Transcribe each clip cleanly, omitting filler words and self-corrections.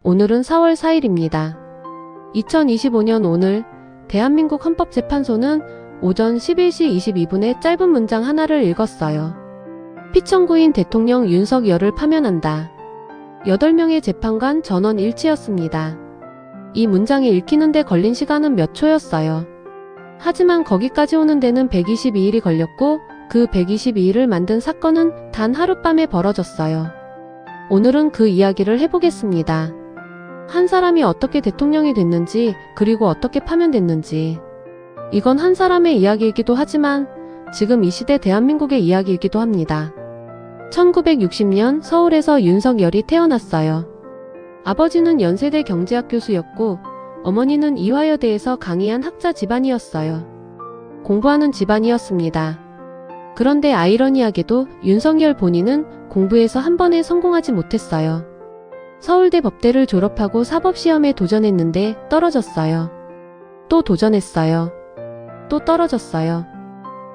오늘은 4월 4일입니다. 2025년 오늘 대한민국 헌법재판소는 오전 11시 22분에 짧은 문장 하나를 읽었어요. 피청구인 대통령 윤석열을 파면한다. 8명의 재판관 전원 일치였습니다. 이 문장이 읽히는데 걸린 시간은 몇 초였어요. 하지만 거기까지 오는 데는 122일이 걸렸고 그 122일을 만든 사건은 단 하룻밤에 벌어졌어요. 오늘은 그 이야기를 해보겠습니다. 한 사람이 어떻게 대통령이 됐는지, 그리고 어떻게 파면됐는지. 이건 한 사람의 이야기이기도 하지만 지금 이 시대 대한민국의 이야기이기도 합니다. 1960년 서울에서 윤석열이 태어났어요. 아버지는 연세대 경제학 교수였고 어머니는 이화여대에서 강의한 학자 집안이었어요. 공부하는 집안이었습니다. 그런데 아이러니하게도 윤석열 본인은 공부에서 한 번에 성공하지 못했어요. 서울대 법대를 졸업하고 사법시험에 도전했는데 떨어졌어요. 또 도전했어요. 또 떨어졌어요.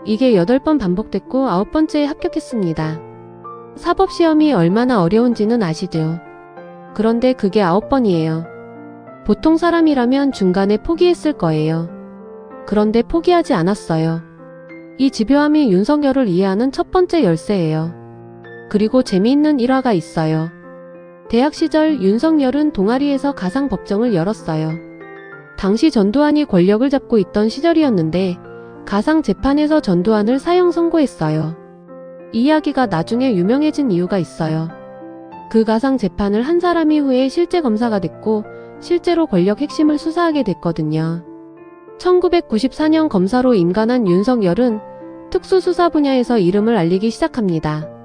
이게 8번 반복됐고 9번째에 합격했습니다. 사법시험이 얼마나 어려운지는 아시죠? 그런데 그게 9번이에요. 보통 사람이라면 중간에 포기했을 거예요. 그런데 포기하지 않았어요. 이 집요함이 윤석열을 이해하는 첫 번째 열쇠예요. 그리고 재미있는 일화가 있어요. 대학 시절 윤석열은 동아리에서 가상법정을 열었어요. 당시 전두환이 권력을 잡고 있던 시절이었는데 가상재판에서 전두환을 사형 선고했어요. 이 이야기가 나중에 유명해진 이유가 있어요. 그 가상재판을 한 사람이 후에 실제 검사가 됐고 실제로 권력 핵심을 수사하게 됐거든요. 1994년 검사로 임관한 윤석열은 특수수사 분야에서 이름을 알리기 시작합니다.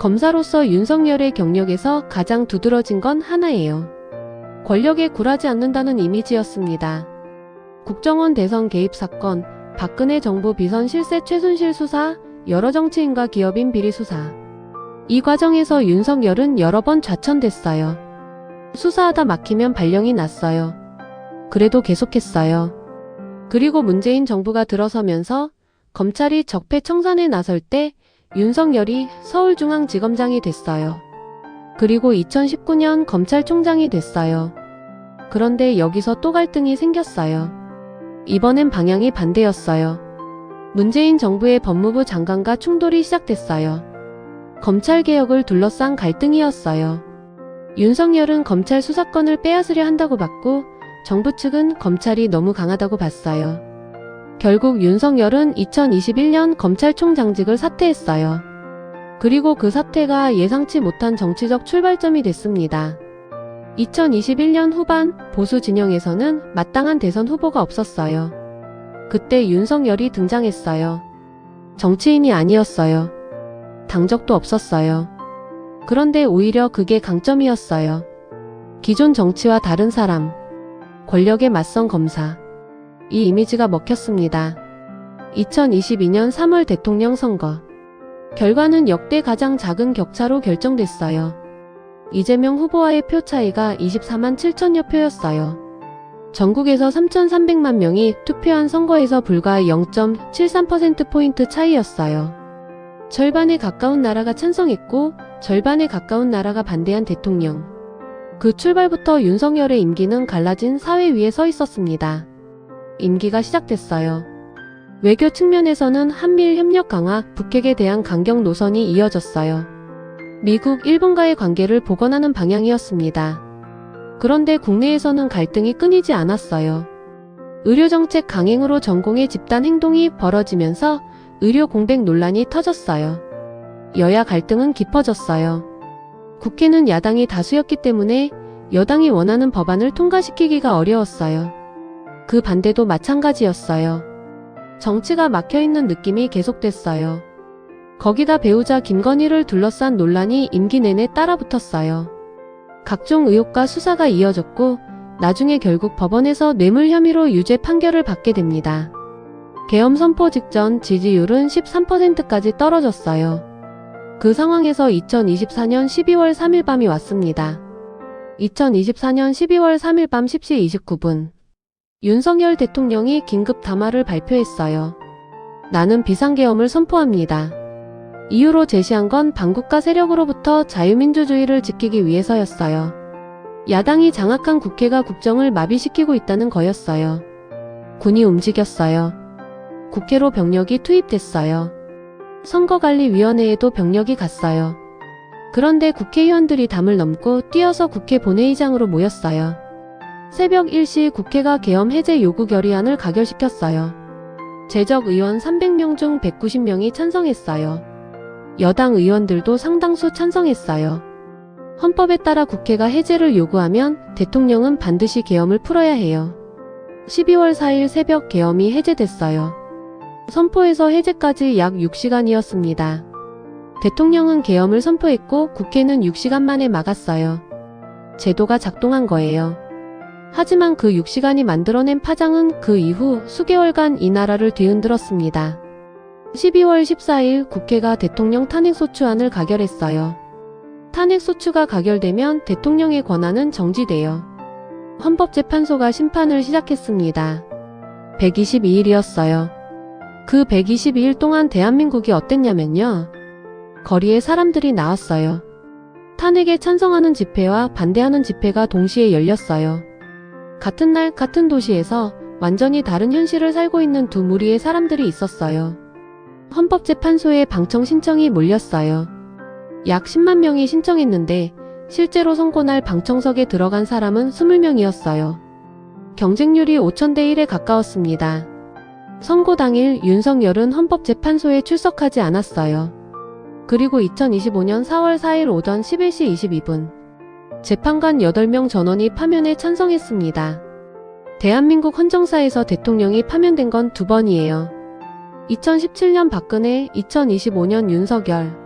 검사로서 윤석열의 경력에서 가장 두드러진 건 하나예요. 권력에 굴하지 않는다는 이미지였습니다. 국정원 대선 개입 사건, 박근혜 정부 비선 실세 최순실 수사, 여러 정치인과 기업인 비리 수사. 이 과정에서 윤석열은 여러 번 좌천됐어요. 수사하다 막히면 발령이 났어요. 그래도 계속했어요. 그리고 문재인 정부가 들어서면서 검찰이 적폐 청산에 나설 때 윤석열이 서울중앙지검장이 됐어요. 그리고 2019년 검찰총장이 됐어요. 그런데 여기서 또 갈등이 생겼어요. 이번엔 방향이 반대였어요. 문재인 정부의 법무부 장관과 충돌이 시작됐어요. 검찰개혁을 둘러싼 갈등이었어요. 윤석열은 검찰 수사권을 빼앗으려 한다고 봤고 정부 측은 검찰이 너무 강하다고 봤어요. 결국 윤석열은 2021년 검찰총장직을 사퇴했어요. 그리고 그 사퇴가 예상치 못한 정치적 출발점이 됐습니다. 2021년 후반 보수 진영에서는 마땅한 대선 후보가 없었어요. 그때 윤석열이 등장했어요. 정치인이 아니었어요. 당적도 없었어요. 그런데 오히려 그게 강점이었어요. 기존 정치와 다른 사람, 권력에 맞선 검사. 이 이미지가 먹혔습니다. 2022년 3월 대통령 선거. 결과는 역대 가장 작은 격차로 결정됐어요. 이재명 후보와의 표 차이가 24만 7천여 표였어요. 전국에서 3,300만 명이 투표한 선거에서 불과 0.73%포인트 차이였어요. 절반에 가까운 나라가 찬성했고 절반에 가까운 나라가 반대한 대통령. 그 출발부터 윤석열의 임기는 갈라진 사회 위에 서 있었습니다. 임기가 시작됐어요. 외교 측면에서는 한미일 협력 강화, 북핵에 대한 강경 노선이 이어졌어요. 미국, 일본과의 관계를 복원하는 방향이었습니다. 그런데 국내에서는 갈등이 끊이지 않았어요. 의료정책 강행으로 전공의 집단 행동이 벌어지면서 의료 공백 논란이 터졌어요. 여야 갈등은 깊어졌어요. 국회는 야당이 다수였기 때문에 여당이 원하는 법안을 통과시키기가 어려웠어요. 그 반대도 마찬가지였어요. 정치가 막혀있는 느낌이 계속됐어요. 거기다 배우자 김건희를 둘러싼 논란이 임기 내내 따라붙었어요. 각종 의혹과 수사가 이어졌고 나중에 결국 법원에서 뇌물 혐의로 유죄 판결을 받게 됩니다. 계엄 선포 직전 지지율은 13%까지 떨어졌어요. 그 상황에서 2024년 12월 3일 밤이 왔습니다. 2024년 12월 3일 밤 10시 29분. 윤석열 대통령이 긴급 담화를 발표했어요. 나는 비상계엄을 선포합니다. 이유로 제시한 건 반국가 세력으로부터 자유민주주의를 지키기 위해서였어요. 야당이 장악한 국회가 국정을 마비시키고 있다는 거였어요. 군이 움직였어요. 국회로 병력이 투입됐어요. 선거관리위원회에도 병력이 갔어요. 그런데 국회의원들이 담을 넘고 뛰어서 국회 본회의장으로 모였어요. 새벽 1시 국회가 계엄 해제 요구 결의안을 가결시켰어요. 재적 의원 300명 중 190명이 찬성했어요. 여당 의원들도 상당수 찬성했어요. 헌법에 따라 국회가 해제를 요구하면 대통령은 반드시 계엄을 풀어야 해요. 12월 4일 새벽 계엄이 해제됐어요. 선포에서 해제까지 약 6시간이었습니다. 대통령은 계엄을 선포했고 국회는 6시간 만에 막았어요. 제도가 작동한 거예요. 하지만 그 6시간이 만들어낸 파장은 그 이후 수개월간 이 나라를 뒤흔들었습니다. 12월 14일 국회가 대통령 탄핵소추안을 가결했어요. 탄핵소추가 가결되면 대통령의 권한은 정지돼요. 헌법재판소가 심판을 시작했습니다. 122일이었어요. 그 122일 동안 대한민국이 어땠냐면요. 거리에 사람들이 나왔어요. 탄핵에 찬성하는 집회와 반대하는 집회가 동시에 열렸어요. 같은 날 같은 도시에서 완전히 다른 현실을 살고 있는 두 무리의 사람들이 있었어요. 헌법재판소에 방청 신청이 몰렸어요. 약 10만 명이 신청했는데 실제로 선고날 방청석에 들어간 사람은 20명이었어요. 경쟁률이 5000대 1에 가까웠습니다. 선고 당일 윤석열은 헌법재판소에 출석하지 않았어요. 그리고 2025년 4월 4일 오전 11시 22분 재판관 8명 전원이 파면에 찬성했습니다. 대한민국 헌정사에서 대통령이 파면된 건 2번이에요. 2017년 박근혜, 2025년 윤석열.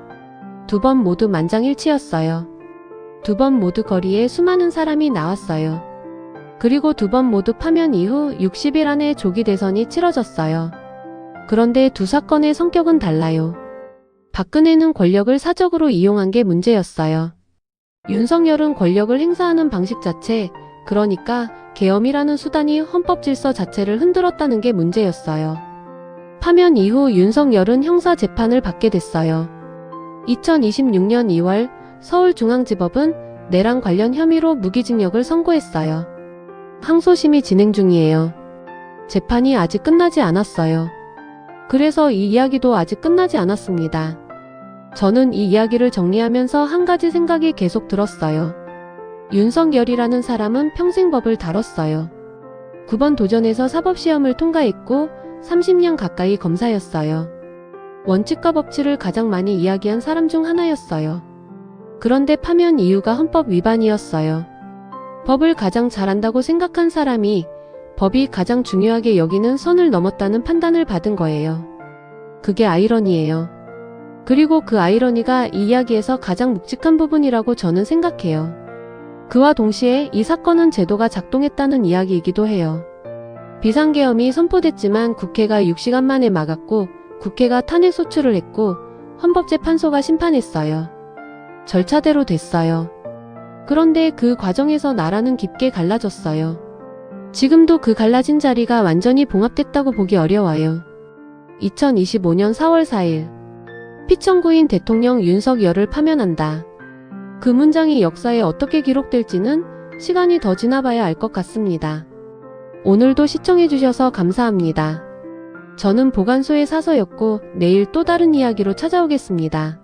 2번 모두 만장일치였어요. 2번 모두 거리에 수많은 사람이 나왔어요. 그리고 2번 모두 파면 이후 60일 안에 조기 대선이 치러졌어요. 그런데 두 사건의 성격은 달라요. 박근혜는 권력을 사적으로 이용한 게 문제였어요. 윤석열은 권력을 행사하는 방식 자체, 그러니까 계엄이라는 수단이 헌법 질서 자체를 흔들었다는 게 문제였어요. 파면 이후 윤석열은 형사 재판을 받게 됐어요. 2026년 2월 서울중앙지법은 내란 관련 혐의로 무기징역을 선고했어요. 항소심이 진행 중이에요. 재판이 아직 끝나지 않았어요. 그래서 이 이야기도 아직 끝나지 않았습니다. 저는 이 이야기를 정리하면서 한 가지 생각이 계속 들었어요. 윤석열이라는 사람은 평생 법을 다뤘어요. 9번 도전에서 사법시험을 통과했고 30년 가까이 검사였어요. 원칙과 법치를 가장 많이 이야기한 사람 중 하나였어요. 그런데 파면 이유가 헌법 위반이었어요. 법을 가장 잘한다고 생각한 사람이 법이 가장 중요하게 여기는 선을 넘었다는 판단을 받은 거예요. 그게 아이러니예요. 그리고 그 아이러니가 이 이야기에서 가장 묵직한 부분이라고 저는 생각해요. 그와 동시에 이 사건은 제도가 작동했다는 이야기이기도 해요. 비상계엄이 선포됐지만 국회가 6시간 만에 막았고 국회가 탄핵소추를 했고 헌법재판소가 심판했어요. 절차대로 됐어요. 그런데 그 과정에서 나라는 깊게 갈라졌어요. 지금도 그 갈라진 자리가 완전히 봉합됐다고 보기 어려워요. 2025년 4월 4일 피청구인 대통령 윤석열을 파면한다. 그 문장이 역사에 어떻게 기록될지는 시간이 더 지나봐야 알 것 같습니다. 오늘도 시청해주셔서 감사합니다. 저는 보관소의 사서였고 내일 또 다른 이야기로 찾아오겠습니다.